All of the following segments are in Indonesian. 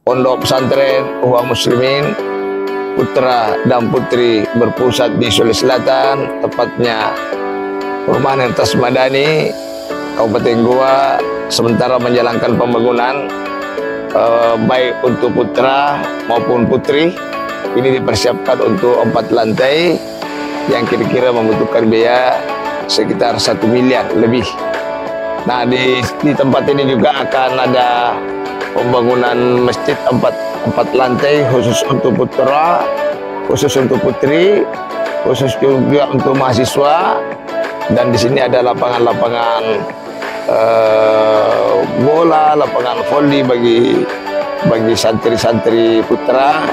Pondok Pesantren Ikhwan Muslimin putra dan putri berpusat di Sulawesi Selatan, tepatnya Perumahan Ernest Madani, Kabupaten Goa, sementara menjalankan pembangunan baik untuk putra maupun putri. Ini dipersiapkan untuk 4 lantai yang kira-kira membutuhkan biaya sekitar 1 miliar lebih. Nah, di tempat ini juga akan ada pembangunan masjid 4 lantai khusus untuk putra, khusus untuk putri, khusus juga untuk mahasiswa, dan di sini ada lapangan-lapangan bola, lapangan voli bagi santri-santri putra,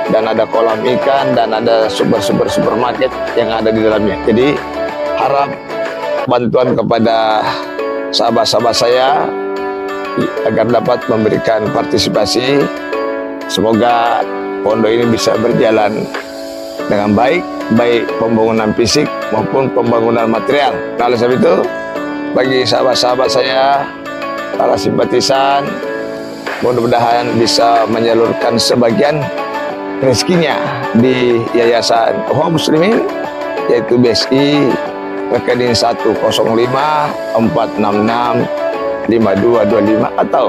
dan ada kolam ikan, dan ada supermarket yang ada di dalamnya. Jadi harap bantuan kepada sahabat-sahabat saya agar dapat memberikan partisipasi. Semoga pondok ini bisa berjalan dengan baik pembangunan fisik maupun pembangunan material. Nah, oleh sebab itu, bagi sahabat-sahabat saya, para simpatisan, mudah-mudahan bisa menyalurkan sebagian rezekinya di Yayasan Ikhwan Muslimin, yaitu BSI rekening 105-466-5225 atau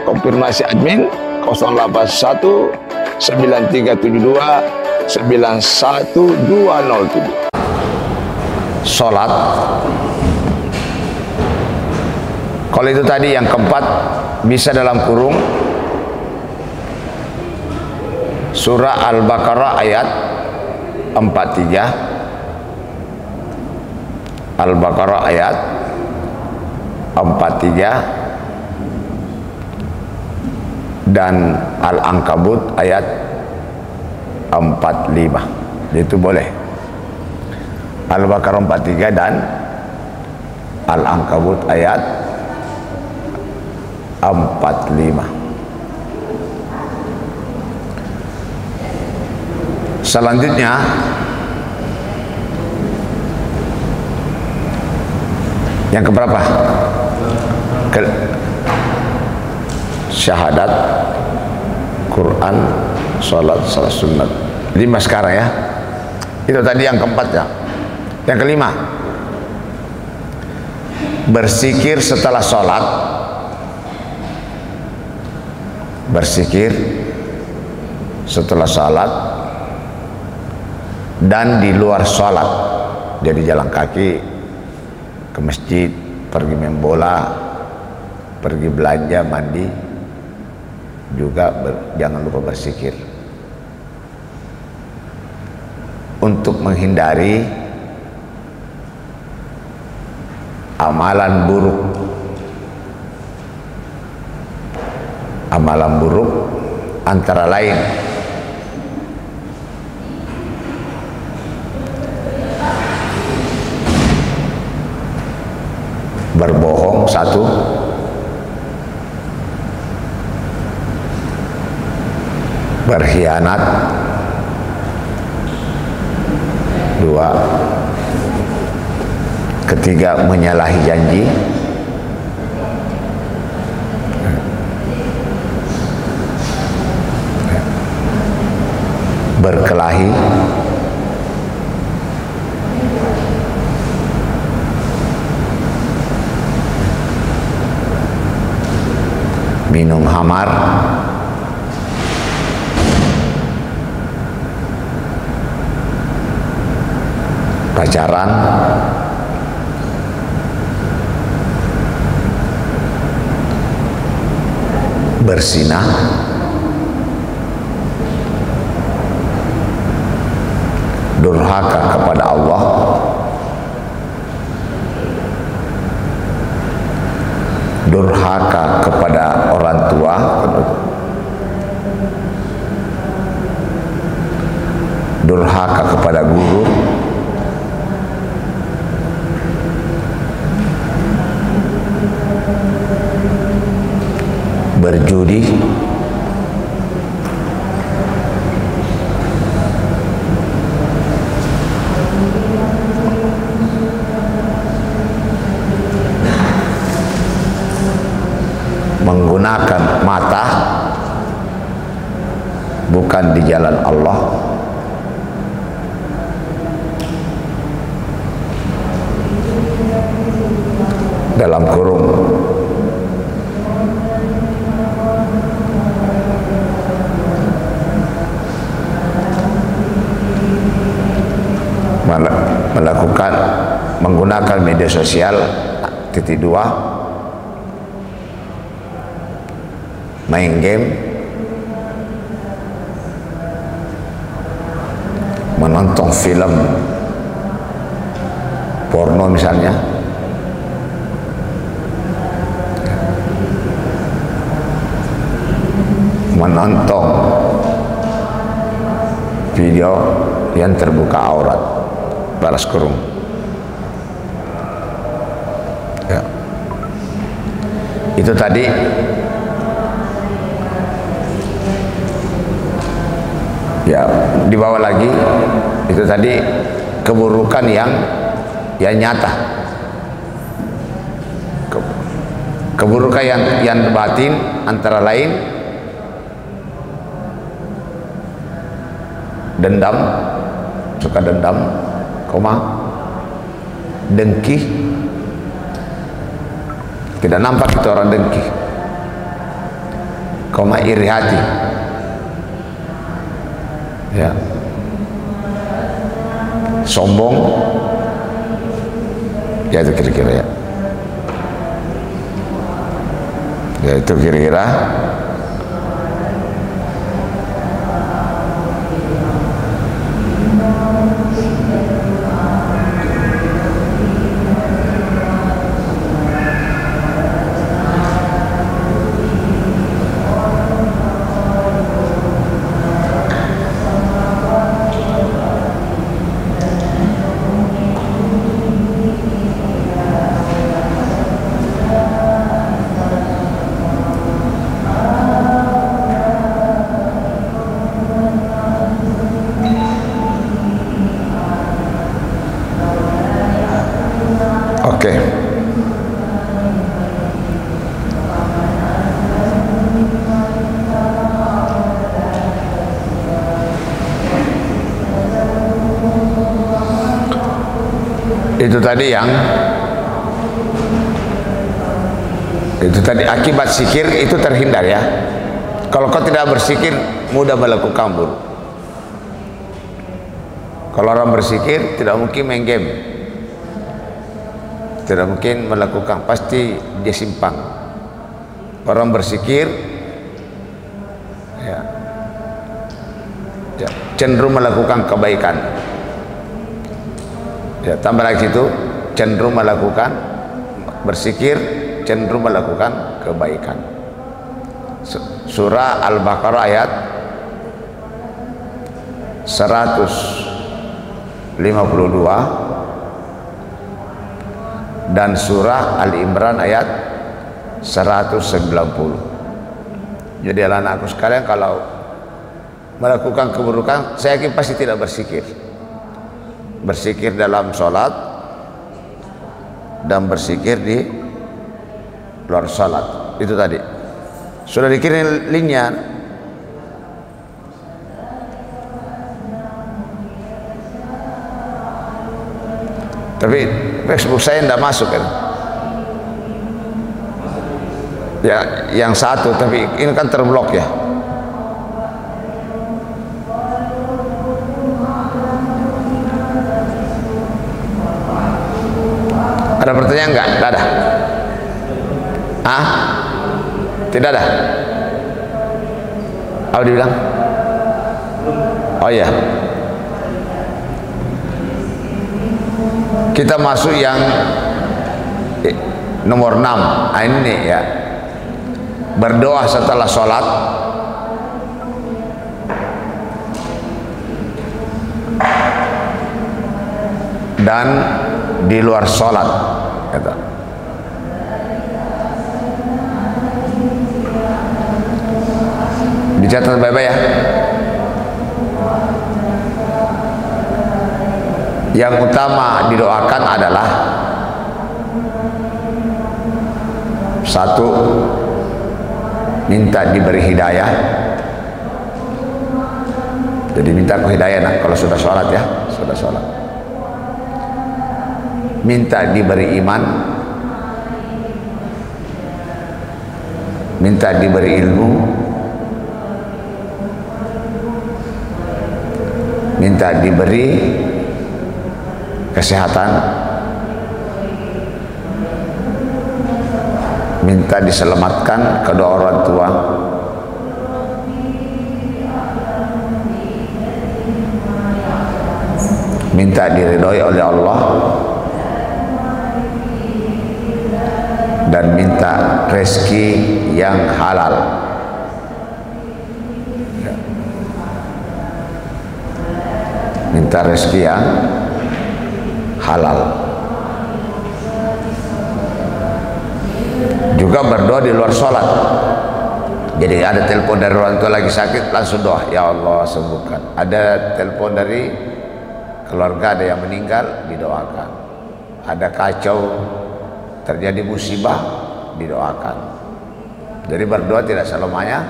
konfirmasi admin 081-9372-91207. Sholat, kalau itu tadi yang keempat, bisa dalam kurung surah Al-Baqarah ayat 43, Al-Baqarah ayat 43 dan Al-Ankabut ayat 45. Itu boleh. Al-Baqarah 43 dan Al-Ankabut ayat 45. Selanjutnya yang keberapa? Syahadat, Quran, sholat, salat sunat. 5 sekarang ya. Itu tadi yang keempat ya. Yang kelima, berzikir setelah sholat. Berzikir setelah sholat dan di luar sholat. Jadi jalan kaki ke masjid, pergi main bola, pergi belanja, mandi, juga jangan lupa berzikir untuk menghindari amalan buruk. Amalan buruk antara lain berbohong, 1, berkhianat, 2, ketiga menyalahi janji, berkelahi, minum khamar, pacaran, berzinah, durhaka kepada Allah, durhaka kepada orang tua, durhaka kepada guru, berjudi, menggunakan mata bukan di jalan Allah, dalam kurung melakukan menggunakan media sosial, titik dua, main game, menonton film porno misalnya, menonton video yang terbuka aurat, balas kurung. Ya. Itu tadi ya, dibawa lagi itu tadi keburukan yang nyata, keburukan yang batin, antara lain dendam, suka dendam, dengki, tidak nampak itu orang dengki, iri hati, ya, sombong, ya itu kira-kira ya itu kira-kira oke. Itu tadi akibat sikir itu terhindar ya. Kalau kau tidak bersikir mudah melakukan buruk. Kalau orang bersikir tidak mungkin main game, tidak mungkin melakukan, pasti dia simpang. Orang bersikir ya, cenderung melakukan kebaikan. Ya, tambah lagi itu cenderung melakukan, bersikir cenderung melakukan kebaikan. Surah Al-Baqarah ayat 152 dan surah Al-Imran ayat 190. Jadi anak-anakku sekalian, kalau melakukan keburukan, saya yakin pasti tidak bersikir. Bersikir dalam sholat dan bersikir di luar sholat. Itu tadi sudah dikirim linknya. Tapi Facebook saya tidak masuk kan ya, yang satu, tapi ini kan terblok ya. Ada pertanyaan enggak? Tidak ada. Tidak ada. Apa dibilang? Oh iya, kita masuk yang nomor 6. Ini ya, berdoa setelah sholat dan di luar sholat, kata. Dicatat baik-baik ya. Yang utama didoakan adalah satu, minta diberi hidayah. Jadi minta aku hidayah nak kalau sudah sholat ya, sudah sholat. Minta diberi iman, minta diberi ilmu, minta diberi kesehatan, minta diselamatkan kedua orang tua, minta diridhoi oleh Allah, dan minta rezeki yang halal. Minta rezeki yang halal. Juga berdoa di luar sholat. Jadi ada telepon dari orang tua lagi sakit, langsung doa, ya Allah sembuhkan. Ada telepon dari keluarga, ada yang meninggal, didoakan. Ada kacau, terjadi musibah, didoakan. Jadi berdoa tidak selamanya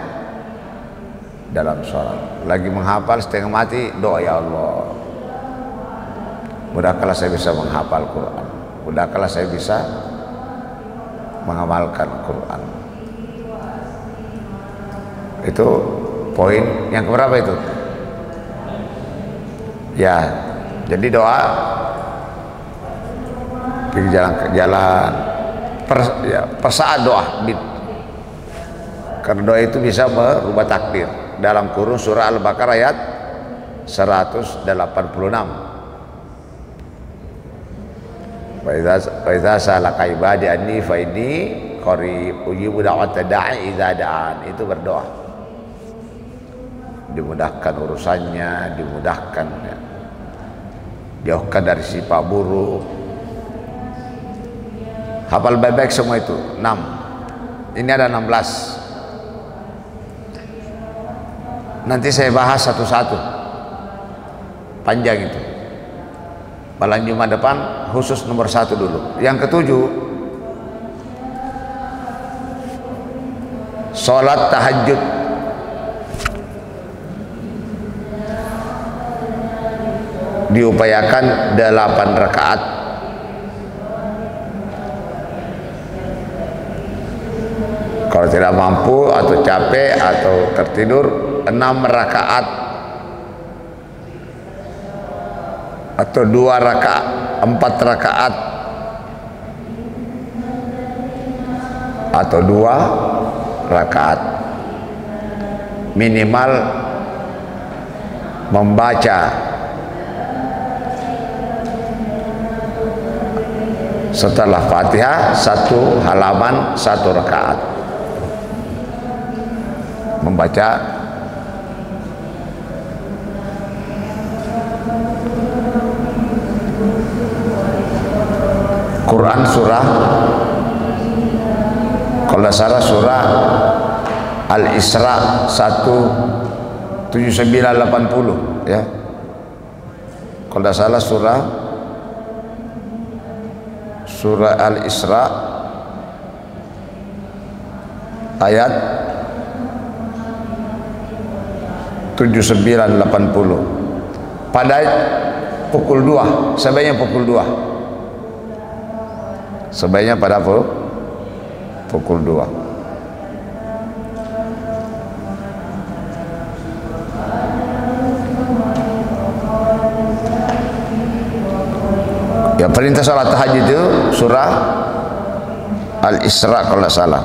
dalam sholat. Lagi menghafal setengah mati, doa, ya Allah mudahkanlah saya bisa menghafal Quran, mudahkanlah saya bisa mengamalkan Quran. Itu poin yang keberapa itu? Ya, jadi doa pergi jalan persaat doa. Karena doa itu bisa merubah takdir. Dalam kurung surah Al-Baqarah ayat 186. Wa idza sa'alaka ibadi anni fa inni qarib ujibu da'wata da'i idza da'an. Itu berdoa. Dimudahkan urusannya, dimudahkan ya. Jauhkan dari sifat buruk. Hafal baik-baik semua itu. 6. Ini ada 16. Nanti saya bahas satu-satu. Panjang itu. Malam Jumat depan khusus nomor 1 dulu. Yang ketujuh, sholat tahajud. Diupayakan 8 rakaat. Kalau tidak mampu atau capek atau tertidur, 6 rakaat atau 2 rakaat, 4 rakaat atau 2 rakaat. Minimal membaca setelah Fatihah 1 halaman 1 rakaat. Membaca Quran surah, kalau tidak salah surah Al-Isra 17980 ya. Kalau tidak salah surah Al-Isra ayat 7980 pada pukul 2, sebaiknya pukul 2. Sebaiknya pada pukul 2. Ya, perintah salat tahajud itu surah Al-Isra kalau tidak salah.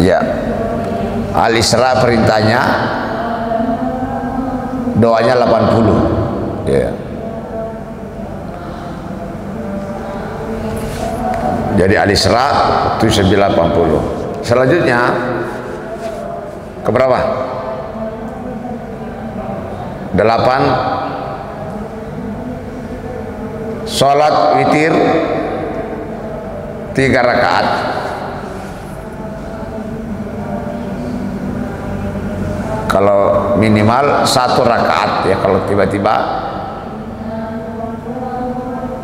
Ya, Al-Isra perintahnya, doanya 80 ya. Jadi Al-Isra 7980. Selanjutnya keberapa? 8 sholat witir 3 rakaat. Kalau minimal 1 rakaat ya, kalau tiba-tiba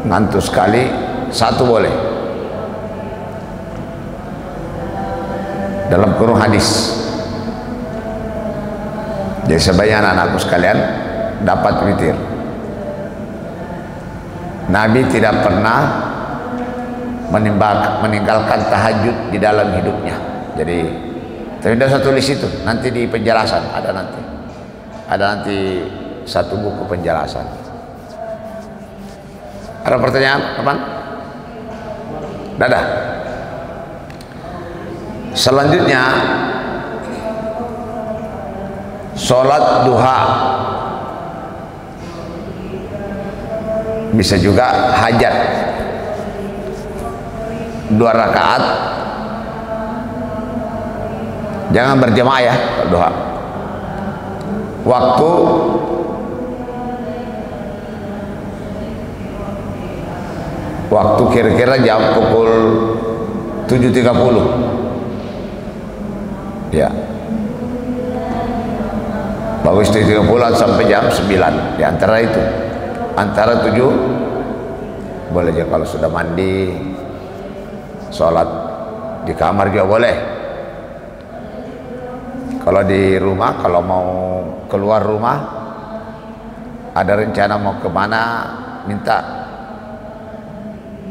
ngantuk sekali 1 boleh. dalam kurung hadis. Jadi sebaiknya anak-anakku sekalian dapat witir. Nabi tidak pernah meninggalkan tahajud di dalam hidupnya. Jadi tapi tidak usah tulis itu, nanti di penjelasan ada nanti satu buku penjelasan. Ada pertanyaan kapan? Dadah. Selanjutnya sholat duha, bisa juga hajat 2 rakaat, jangan berjamaah ya duha. Waktu kira-kira jam pukul 7.30 ya, bagus 7.30 sampai jam 9, di antara itu, antara 7 boleh aja. Kalau sudah mandi sholat di kamar juga boleh. Kalau di rumah, kalau mau keluar rumah, ada rencana mau kemana, minta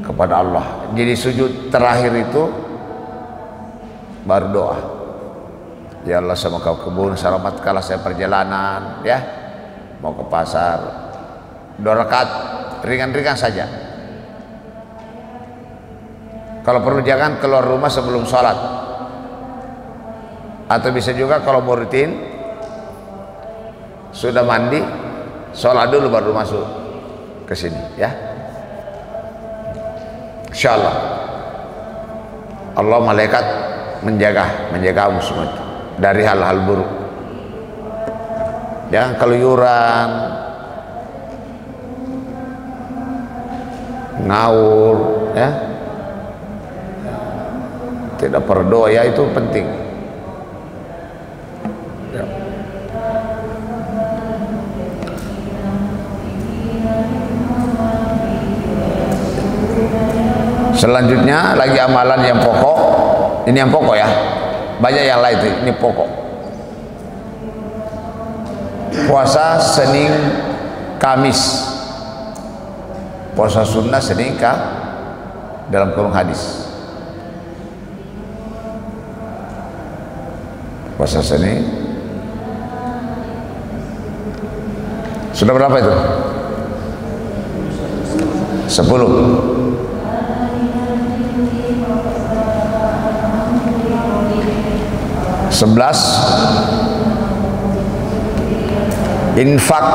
kepada Allah. Jadi sujud terakhir itu baru doa. Ya Allah, semoga kebun selamat kala saya perjalanan, ya mau ke pasar. 2 rakaat ringan-ringan saja. Kalau perlu jangan keluar rumah sebelum sholat, atau bisa juga kalau mau rutin sudah mandi sholat dulu baru masuk ke sini ya. Insyaallah Allah malaikat menjagamu semua itu dari hal-hal buruk. Jangan keluyuran, ngawur ya, tidak berdoa ya, itu penting ya. Selanjutnya lagi amalan yang pokok. Ini yang pokok ya, banyak yang lain, ini pokok. Puasa Senin Kamis, puasa sunnah Senin dalam kurung hadis. Puasa Senin sudah berapa itu? 10. Infak,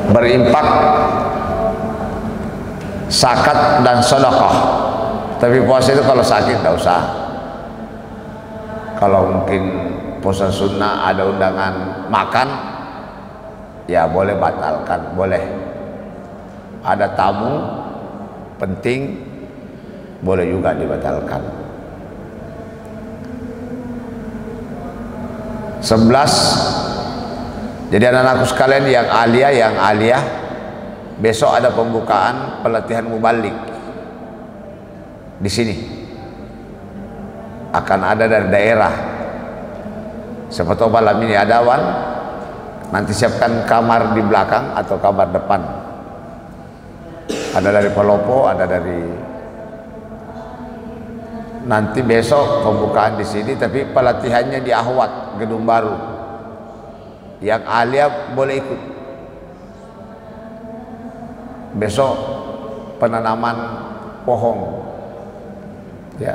berimpak, zakat dan sedekah. Tapi puasa itu kalau sakit tidak usah. Kalau mungkin puasa sunnah ada undangan makan, ya boleh batalkan, boleh. Ada tamu penting, boleh juga dibatalkan. 11. Jadi anak-anakku sekalian yang aliyah, besok ada pembukaan pelatihan mubalik di sini. Akan ada dari daerah. Siapa tahu malam ini ada wan, nanti siapkan kamar di belakang atau kamar depan. Ada dari Palopo, ada dari. Nanti besok pembukaan di sini, tapi pelatihannya di Ahwat, gedung baru. Yang aliyah boleh ikut. Besok penanaman pohon ya,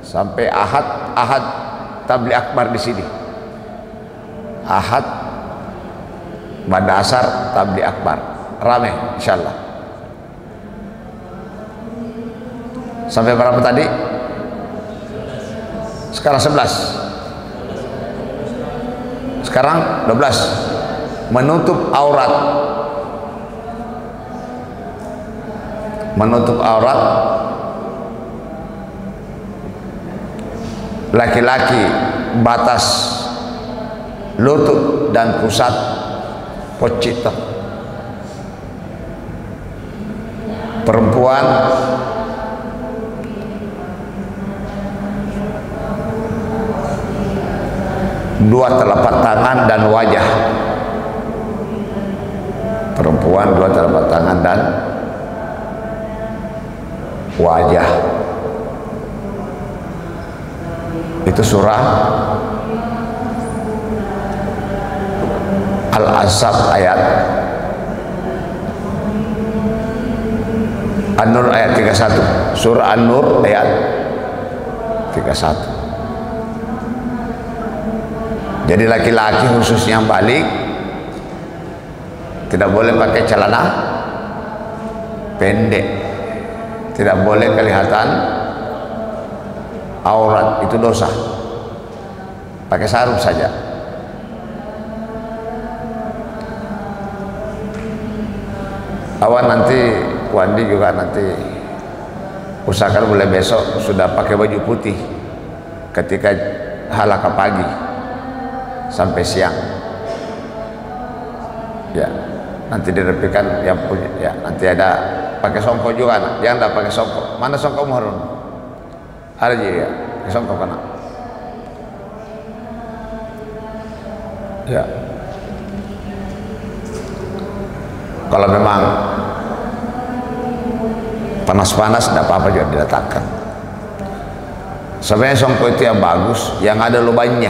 sampai Ahad tabligh akbar di sini. Ahad pada asar tabligh akbar, ramai insyaallah. Sampai berapa tadi? Sekarang 11. Sekarang 12. Menutup aurat. Menutup aurat laki-laki batas lutut dan pusat pocito. Perempuan dua telapak tangan dan wajah. Perempuan dua telapak tangan dan wajah. Itu surah Al-Ahzab ayat An-Nur ayat 31. Surah An-Nur ayat 31. Jadi laki-laki khususnya yang balik tidak boleh pakai celana pendek, tidak boleh kelihatan aurat, itu dosa. Pakai sarung saja. Awan nanti Wandi juga nanti usahakan mulai besok sudah pakai baju putih ketika halaqah pagi sampai siang. Ya, nanti direpikan yang punya. Ya, nanti ada pakai songkok juga, nak. Jangan tak pakai songkok. Mana songkok Harun? Ada juga, pakai songkok kan? Ya. Kalau memang panas-panas tidak apa-apa juga diletakkan. Sebenarnya songkok itu yang bagus, yang ada lubangnya,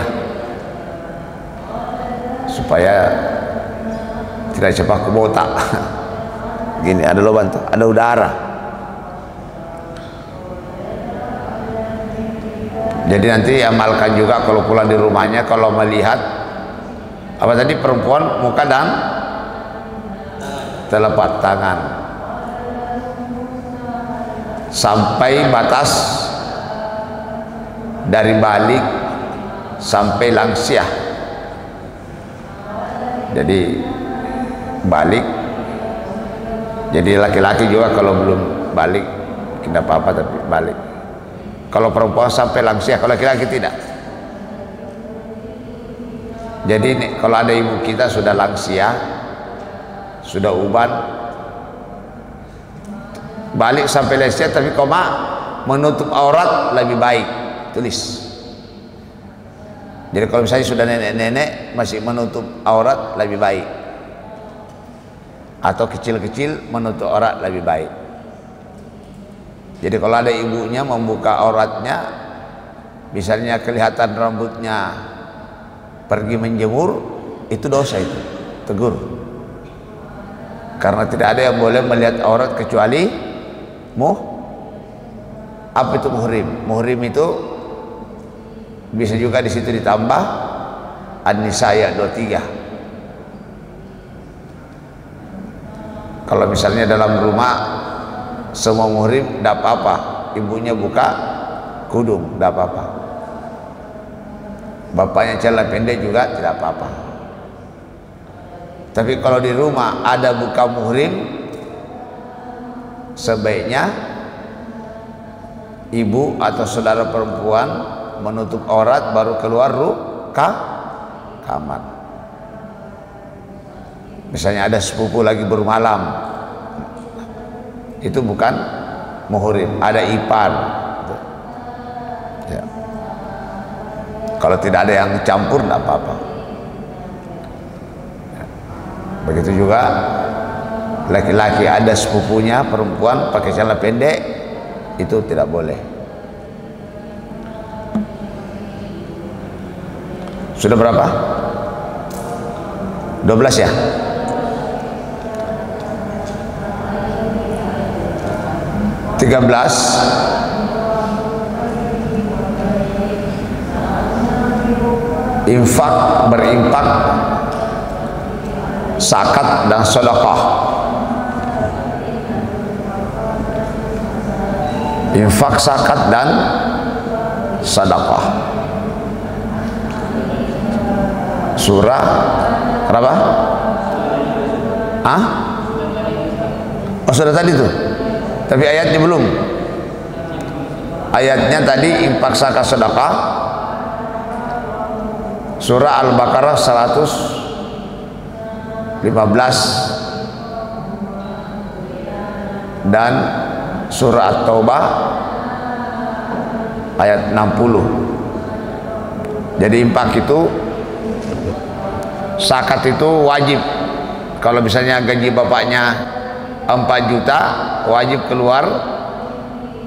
supaya tidak cepat ke botak. Gini, ada lubang tuh, ada udara. Jadi nanti amalkan juga kalau pulang di rumahnya, kalau melihat apa tadi, perempuan muka dan telapak tangan sampai batas dari balik sampai langsiah. Jadi balik, jadi laki-laki juga kalau belum balik tidak apa-apa, tapi balik. Kalau perempuan sampai langsiah, kalau laki-laki tidak. Jadi kalau ada ibu kita sudah langsiah, sudah uban, balik sampai langsiah tapi koma menutup aurat lebih baik, tulis. Jadi kalau misalnya sudah nenek-nenek masih menutup aurat lebih baik, atau kecil-kecil menutup aurat lebih baik. Jadi kalau ada ibunya membuka auratnya, misalnya kelihatan rambutnya pergi menjemur, itu dosa, itu tegur. Karena tidak ada yang boleh melihat aurat kecuali apa itu muhrim. Muhrim itu bisa juga di situ ditambah An-Nisa ayat 23. Kalau misalnya dalam rumah semua muhrim, tidak apa-apa, ibunya buka kudung, tidak apa-apa, bapaknya celana pendek juga tidak apa-apa. Tapi kalau di rumah ada buka muhrim, sebaiknya ibu atau saudara perempuan menutup aurat baru keluar kamar. Misalnya ada sepupu lagi bermalam, itu bukan muhrim, ada ipar. Ya. Kalau tidak ada yang campur, tidak apa-apa. Ya. Begitu juga laki-laki ada sepupunya perempuan pakai celana pendek, itu tidak boleh. Sudah berapa? 12 ya? Infak, berinfak, zakat dan sedekah. Infak, zakat dan sedekah. Surah berapa? Oh, sudah tadi tuh. Tapi ayatnya belum. Ayatnya tadi infak, zakat, sedekah. Surah Al-Baqarah 115 dan surah At-Taubah ayat 60. Jadi infak itu zakat itu wajib. Kalau misalnya gaji bapaknya 4 juta, wajib keluar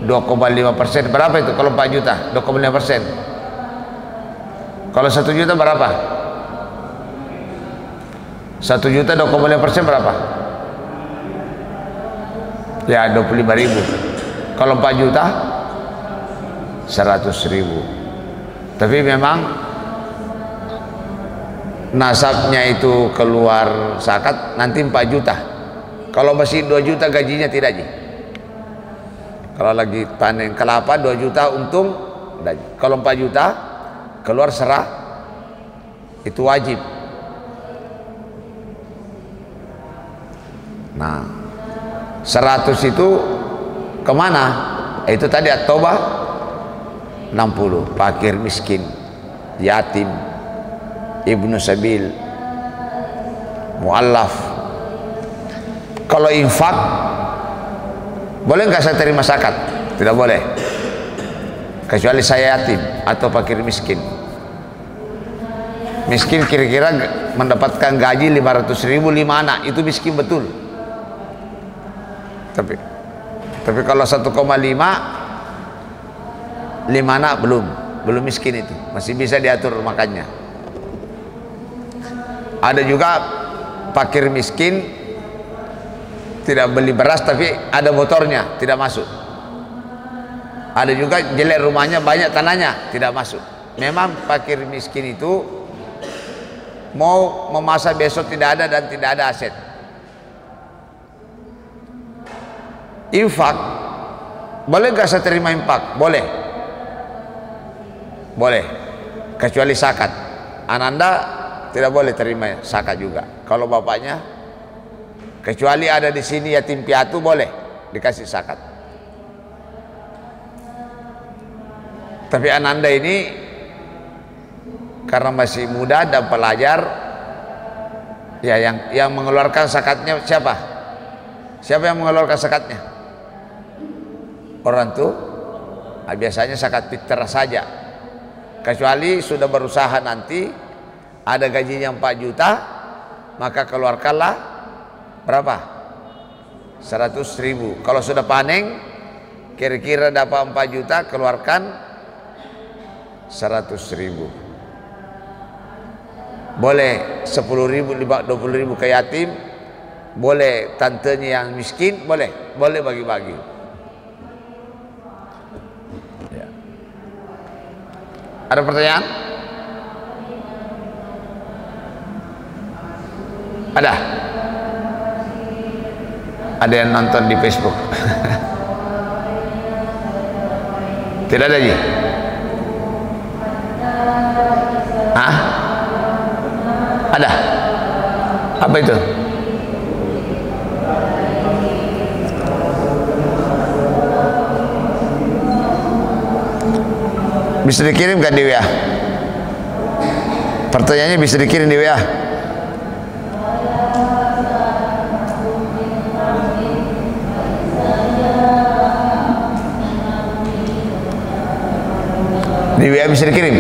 2,5%. Berapa itu kalau 4 juta? 2,5%. Kalau 1 juta berapa? 1 juta 2,5% berapa? Ya 25.000. Kalau 4 juta 100.000. Tapi memang nasabnya itu keluar zakat nanti 4 juta. Kalau masih 2 juta gajinya tidak Ji. Kalau lagi panen kelapa 2 juta untung. Kalau 4 juta keluar serah, itu wajib. Nah 100 itu kemana? Itu tadi at-taubah 60, fakir miskin, yatim, ibnu sabil, muallaf. Kalau infak boleh nggak saya terima zakat? Tidak boleh, kecuali saya yatim atau fakir miskin. Miskin kira-kira mendapatkan gaji 500.000, 5 anak, itu miskin betul. Tapi kalau 1,5, 5 anak belum miskin, itu masih bisa diatur makannya. Ada juga fakir miskin tidak beli beras tapi ada motornya, tidak masuk. Ada juga jelek rumahnya, banyak tanahnya, tidak masuk. Memang fakir miskin itu mau memasak besok tidak ada dan tidak ada aset. Infak boleh gak saya terima infak? Boleh, boleh, kecuali zakat. Ananda tidak boleh terima zakat juga. Kalau bapaknya, kecuali ada di sini yatim piatu, boleh dikasih zakat. Tapi Ananda ini karena masih muda dan pelajar, ya yang mengeluarkan zakatnya siapa? Siapa yang mengeluarkan zakatnya? Orang tuh biasanya zakat fitrah saja. Kecuali sudah berusaha nanti ada gajinya 4 juta, maka keluarkanlah berapa? 100.000. Kalau sudah panen kira-kira dapat 4 juta, keluarkan 100.000. Boleh 10.000, 20.000 ke yatim, boleh tantenya yang miskin, boleh bagi-bagi. Ya. Ada pertanyaan? Ada? Ada yang nonton di Facebook? Tidak ada Ji? Hah? Ada? Apa itu? Bisa dikirim kan di WA? Pertanyaannya bisa dikirim di WA. Di WA bisa dikirim.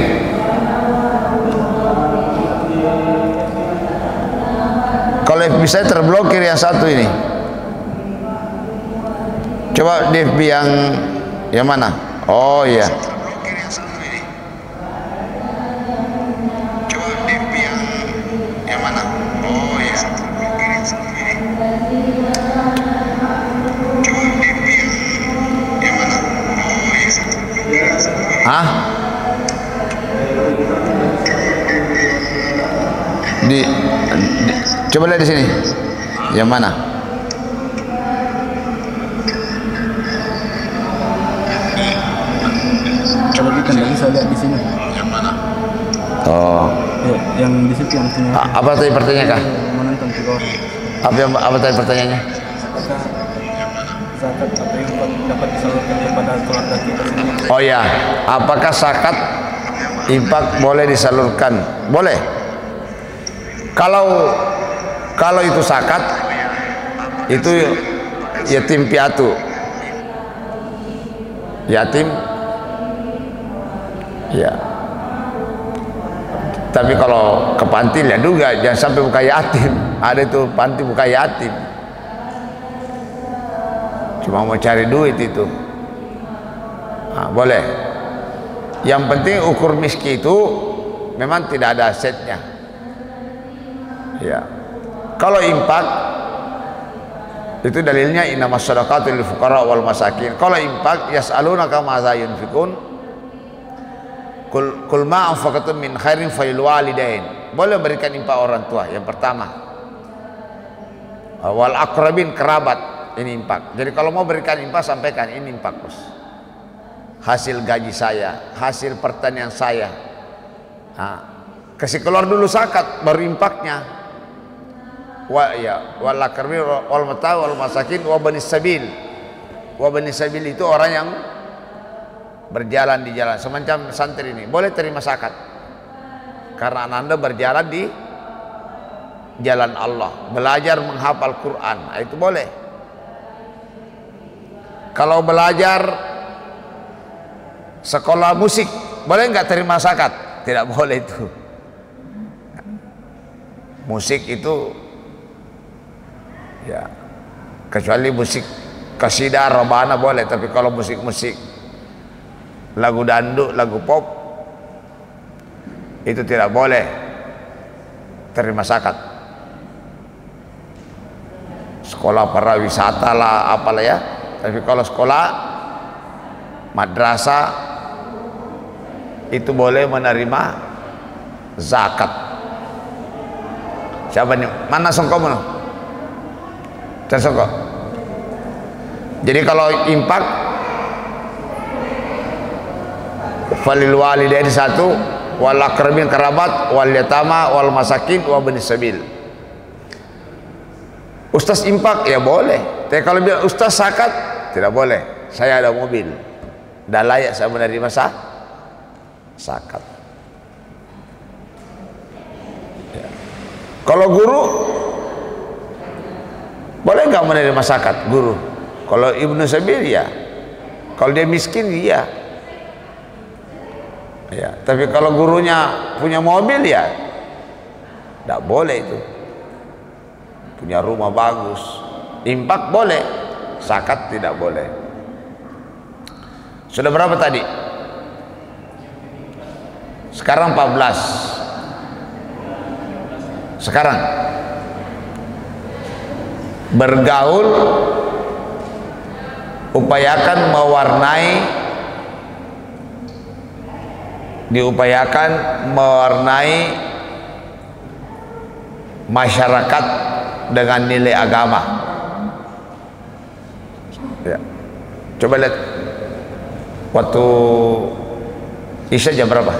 Kalau FB saya terblokir yang satu ini. Coba di FB yang mana? Oh iya. Coba di FB yang mana? Oh iya. Coba di FB yang mana? Oh iya. Hah? Coba lihat di sini. Yang mana? Kalau di Kendali saya lihat di sini. Yang mana? Oh. Ya, yang di situ yang punya. Apa tadi pertanyaannya kah? Menonton 3 orang. Apa tadi pertanyaannya? Apakah zakat atau infak dapat disalurkan kepada keluarga kita sendiri? Oh ya, apakah zakat infak boleh disalurkan? Boleh. Kalau itu zakat, itu yatim piatu, yatim, ya. Tapi kalau ke panti lihat juga, jangan sampai buka yatim. Ada itu panti buka yatim, cuma mau cari duit itu. Nah, boleh. Yang penting ukur miskin itu memang tidak ada asetnya. Ya. Kalau infak itu dalilnya innamas shadaqatu lil fuqara wal masakin. Kalau infak yas'alunaka madza yunfikun. Kul ma anfaqatum min khairin falil walidain. Boleh berikan infak orang tua yang pertama. Wal aqrabin, kerabat, ini infak. Jadi kalau mau berikan infak sampaikan ini infak, Bos. Hasil gaji saya, hasil pertanian saya. Nah, kasih keluar dulu zakat baru infaknya. Wal aqrabin wal mata wal masakin wa banis sabil. Wa banis sabil itu orang yang berjalan di jalan, semacam santri ini boleh terima zakat karena Anda berjalan di jalan Allah, belajar menghafal Quran, itu boleh. Kalau belajar sekolah musik boleh nggak terima zakat? Tidak boleh itu. Musik itu ya kecuali musik qasidah robana boleh, tapi kalau musik-musik lagu dandut, lagu pop itu tidak boleh terima zakat. Sekolah pariwisata lah apalah ya, tapi kalau sekolah madrasah itu boleh menerima zakat. Siapa nih? Mana songkomu? Tersongkok. Jadi kalau infak falil walidain satu, wal aqrabin kerabat, wal yatama wal masakin wa banis sabil. Ustaz infak ya boleh, tapi kalau bilang ustaz zakat tidak boleh. Saya ada mobil, dah layak saya menerima zakat. Ya. Kalau guru boleh nggak menerima zakat guru? Kalau ibnu sabil ya, kalau dia miskin iya. Ya, tapi kalau gurunya punya mobil ya tidak boleh itu. Punya rumah bagus, infak boleh, zakat tidak boleh. Sudah berapa tadi? Sekarang 14. Sekarang bergaul, upayakan mewarnai masyarakat dengan nilai agama. Ya. Coba lihat waktu Isya jam berapa?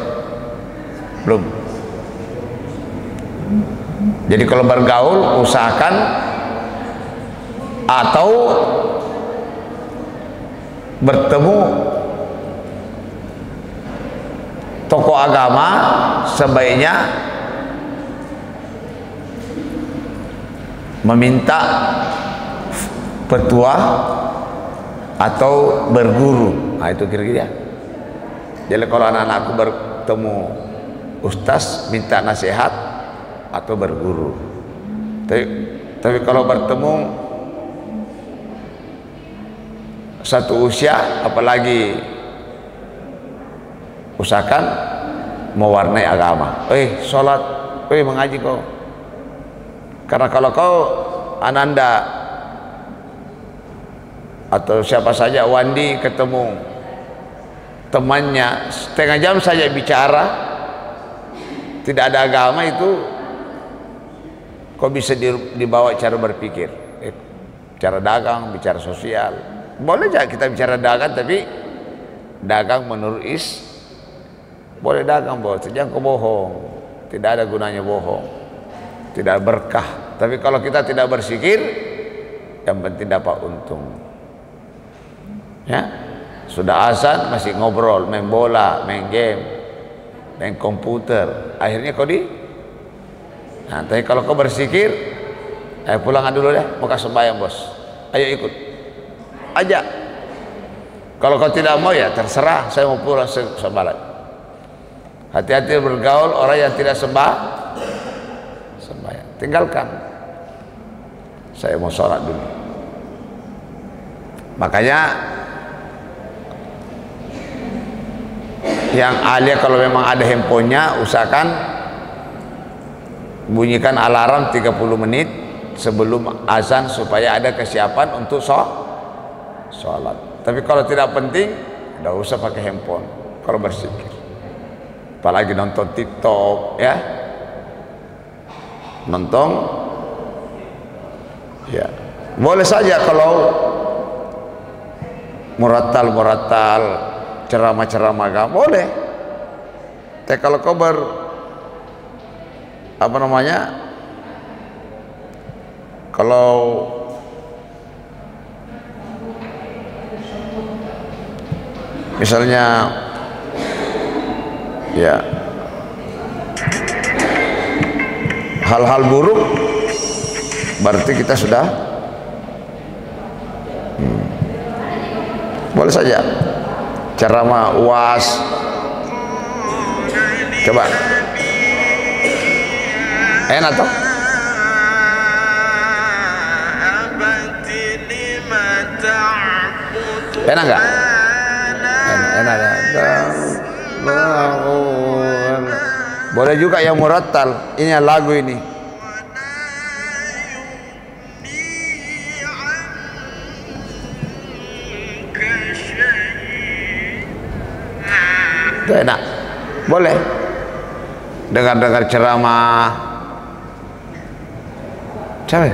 Belum. Jadi kalau bergaul usahakan atau bertemu tokoh agama sebaiknya meminta petua atau berguru. Nah itu kira-kira. Jadi kalau anak-anakku bertemu ustaz minta nasihat atau berguru. Tapi kalau bertemu satu usia, apalagi usahakan mewarnai agama. Sholat, mengaji kau. Karena kalau kau ananda atau siapa saja Wandi ketemu temannya setengah jam saja bicara tidak ada agama, itu kau bisa dibawa cara berpikir, cara dagang, bicara sosial. Boleh aja kita bicara dagang, tapi dagang menurut boleh dagang bos, jangan kau bohong, tidak ada gunanya bohong, tidak berkah. Tapi kalau kita tidak bersikir, yang penting dapat untung. Ya, sudah azan masih ngobrol, main bola, main game, main komputer, akhirnya kau nah, tapi kalau kau bersikir, pulangan dulu deh, mau kasih sembahyang bos, ayo ikut, ajak. Kalau kau tidak mau ya terserah, saya mau pulang sebalik. Hati-hati bergaul orang yang tidak sembahyang. Tinggalkan. Saya mau sholat dulu. Makanya yang alia kalau memang ada handphonenya, usahakan bunyikan alarm 30 menit sebelum azan supaya ada kesiapan untuk sholat. Tapi kalau tidak penting, tidak usah pakai handphone kalau berzikir. Apalagi nonton TikTok, ya, nonton, ya, boleh saja kalau murattal ceramah-ceramah agama boleh. Tapi kalau kau kalau misalnya ya hal-hal buruk, berarti kita sudah boleh saja ceramah UAS. Coba enak toh? Enak nggak? Enak ya. Boleh juga yang murattal. Ini lagu ini. Itu enak. Boleh. Dengar-dengar ceramah. Siapa?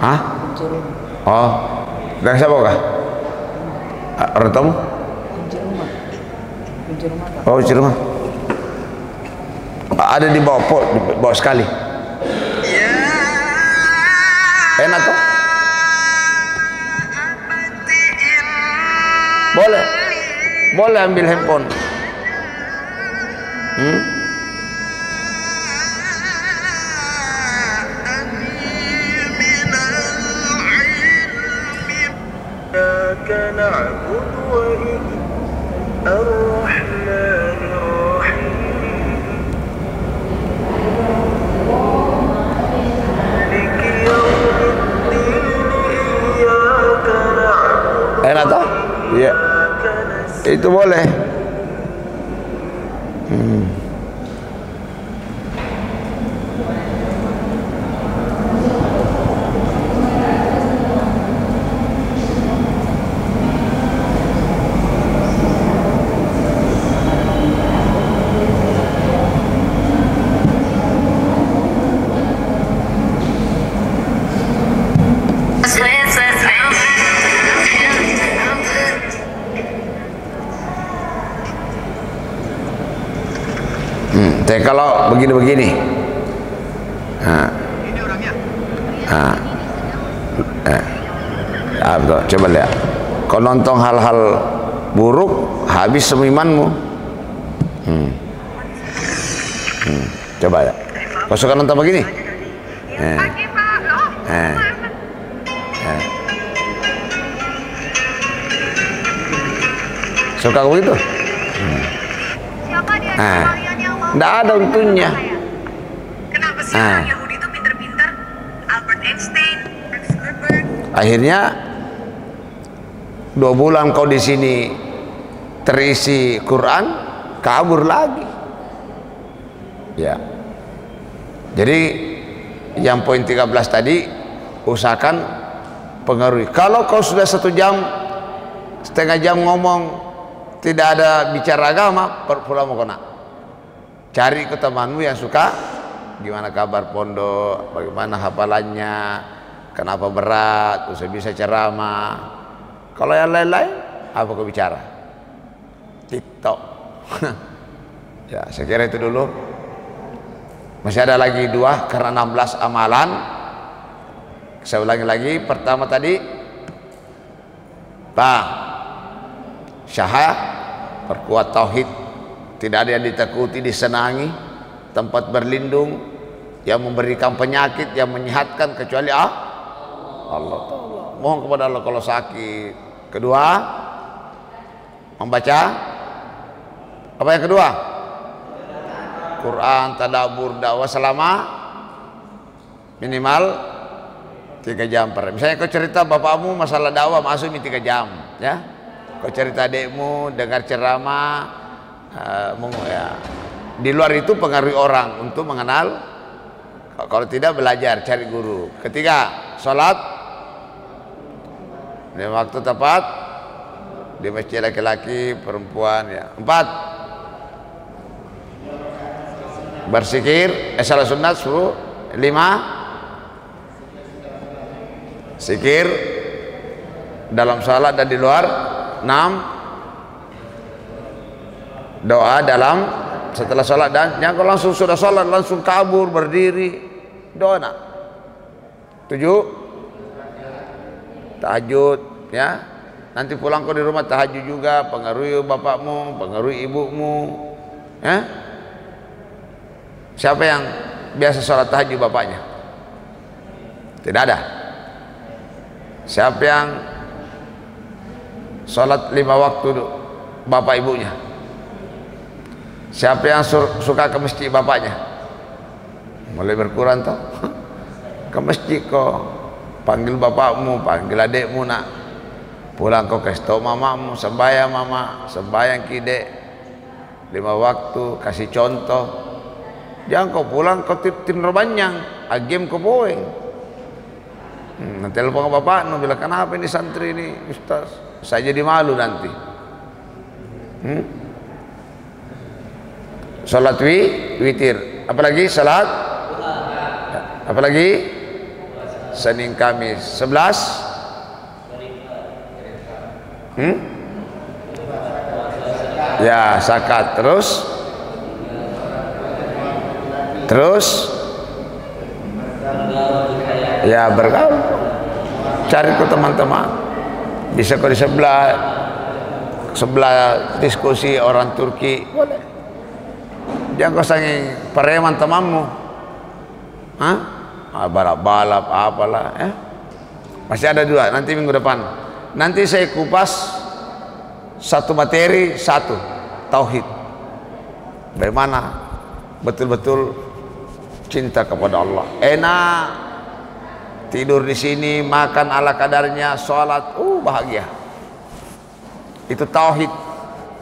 Hah? Oh, dari siapa kah? Orang tamu? Oh, kunci rumah. Ada di bawah sekali. Enak tuh? Boleh. Boleh ambil handphone. Enak toh? Iya. Itu boleh. Tapi kalau begini-begini, coba lihat. Kalau nonton hal-hal buruk, habis semimanmu. Coba ya. Kau suka nonton begini? Suka begitu? Nggak ada untungnya. Kenapa sih orang Yahudi itu pinter-pinter? Albert Einstein, Mark Zuckerberg. Akhirnya 2 bulan kau di sini terisi Quran, kabur lagi. Ya. Jadi yang poin 13 tadi, usahakan pengaruhi. Kalau kau sudah 1 jam, setengah jam ngomong, tidak ada bicara agama, pulang mau kena. Cari ke temanmu yang suka, gimana kabar pondok, bagaimana hafalannya, kenapa berat, usah bisa ceramah. Kalau yang lain-lain, apa kau bicara? TikTok. Ya, saya kira itu dulu. Masih ada lagi 2 karena 16 amalan. Saya ulangi lagi. Pertama tadi, syahadah, perkuat tauhid. Tidak ada yang ditakuti, disenangi, tempat berlindung, yang memberikan penyakit, yang menyehatkan kecuali Allah. Mohon kepada Allah kalau sakit. Kedua, membaca Apa yang kedua? Quran, tadabbur, dakwah selama minimal 3 jam per. Misalnya kau cerita bapakmu masalah dakwah masuk 3 jam, ya. Kau cerita adikmu, dengar ceramah, ya. Di luar itu pengaruhi orang untuk mengenal. Kalau tidak belajar, cari guru. Ketiga, sholat di waktu tepat di masjid laki-laki, perempuan, ya. 4, bersikir, salat sunat 10. 5, sikir dalam salat dan di luar. 6, doa dalam setelah salat, dan yang kalau langsung sudah salat langsung kabur berdiri doa. 7, tahajud, ya. Nanti pulang kau di rumah tahajud juga, pengaruhi bapakmu, pengaruhi ibumu, ya. Siapa yang biasa sholat tahajud bapaknya? Tidak ada. Siapa yang sholat 5 waktu bapak ibunya? Siapa yang suka ke masjid bapaknya? Mulai berkurang toh. Ke masjid kau, panggil bapakmu, panggil adikmu, nak. Pulang kau kasih tahu mamamu, sembahyang mama, sembahyang kide 5 waktu, kasih contoh. Jangan kau pulang kau tidur banyak, agim kau boeng. Nanti telepon ke bapak, bilang kenapa ini santri ini, Ustaz? Saya jadi malu nanti. Salat witir, apalagi salat, apalagi Senin Kamis 11. Ya, zakat. Terus ya bergaul, cari ke teman-teman, bisa ke di sebelah diskusi orang Turki, boleh. Jangan kau sangi preman temanmu, balap-balap apalah, ya. Masih ada 2 nanti minggu depan. Nanti saya kupas satu materi, tauhid. Bagaimana betul-betul cinta kepada Allah. Enak tidur di sini, makan ala kadarnya, sholat, bahagia. Itu tauhid.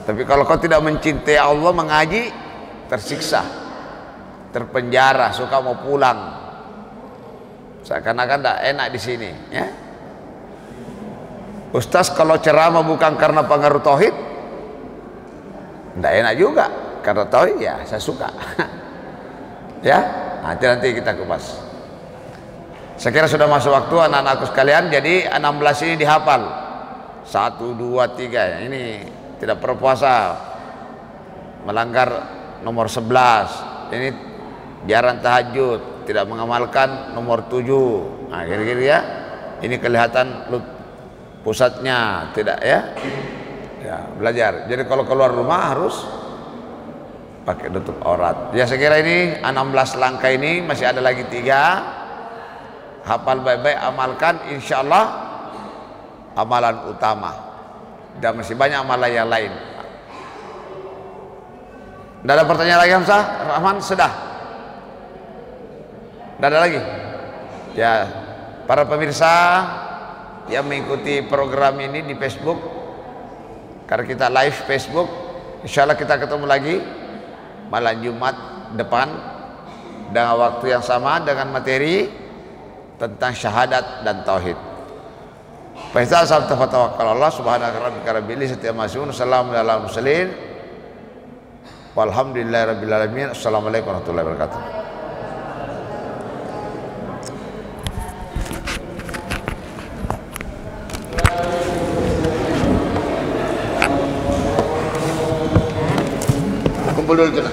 Tapi kalau kau tidak mencintai Allah, mengaji, tersiksa, terpenjara, suka mau pulang. Seakan-akan tidak enak di sini, ya. Ustaz kalau ceramah bukan karena pengaruh tauhid, tidak enak juga. Karena tauhid, ya saya suka. Ya, nanti kita kupas. Saya kira sudah masuk waktu anak-anakku sekalian. Jadi 16 ini dihafal. 1, 2, 3. Ini tidak berpuasa, melanggar nomor 11. Ini jarang tahajud, tidak mengamalkan nomor 7. Nah, kira-kira ya. Ini kelihatan pusatnya, tidak ya? Ya, belajar. Jadi kalau keluar rumah harus pakai tutup aurat. Ya, saya kira ini 16 langkah ini masih ada lagi 3. Hafal baik-baik, amalkan, insya Allah amalan utama. Dan masih banyak amalan yang lain. Tidak ada pertanyaan lagi, Hamzah? Rahman, sudah? Tidak ada lagi? Ya, para pemirsa yang mengikuti program ini di Facebook, karena kita live Facebook, insya Allah kita ketemu lagi malam Jumat depan dengan waktu yang sama dengan materi tentang syahadat dan tauhid. Fa iza sabta fatawakkal Allah subhanahu rabbika rabbil izzati amma yasifun, salamun alal mursalin, walhamdulillahi rabbil alamin. Assalamualaikum warahmatullahi wabarakatuh. Kumpul dulu tuh.